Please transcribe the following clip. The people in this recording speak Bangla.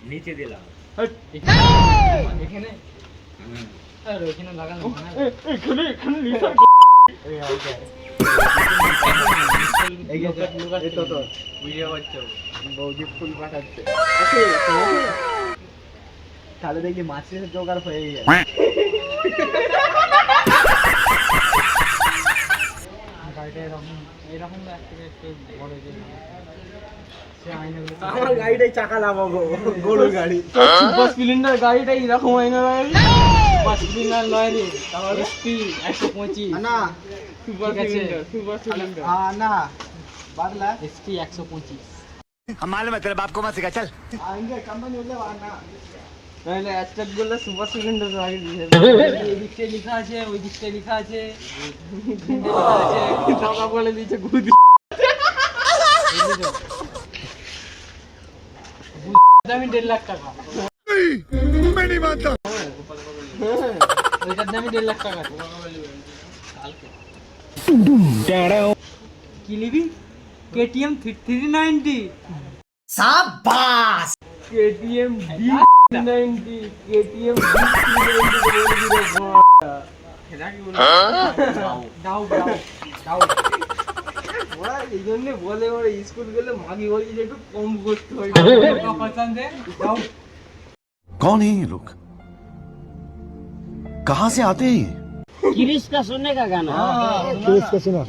নিচে দিলাম এখানে আর ওখানে লাগানো না এখানে নিচে এই যে এই তো ভিডিও করছো বৌদি ফুল পাঠাচ্ছে তাহলে দেখি মাছের জোগাড় হয়ে যায় গাড়িটা এরকম একটু বড় যে আমার গাড়িটাই চাকা লাগাবো গরুর গাড়ি সুপার স্প্লেন্ডার গাড়িটা এরকম আইনা সুপার স্প্লেন্ডার নয় রে তাহলে এসপি 125 না সুপার স্প্লেন্ডার না বাদলা এসপি 125 हम मालूम है तेरे बाप को मत सिखा चल আইঙ্গে কোম্পানি হলে না নাহলে অ্যাস্টাক বললে সুপার স্প্লেন্ডার গাড়ি দিয়ে এই দিকটা লেখা আছে ওই দিকটা লেখা আছে লেখা আছে টাকা বলে দিয়েছে গুদি দামি 1.5 লাখ টাকা मैं नहीं मानता ওইটার দামি 1.5 লাখ টাকা কি নিবি কেটিএম 3390 সাবাস কেটিএম B90 কেটিএম দাও ওরা এই জন্য বলে ওরা স্কুল গেলে মাগি বলি যে একটু কম করতে হয় দাও कौन है ये लोग कहां से आते हैं ये? गिरीश का सुनने का गाना किसका सुना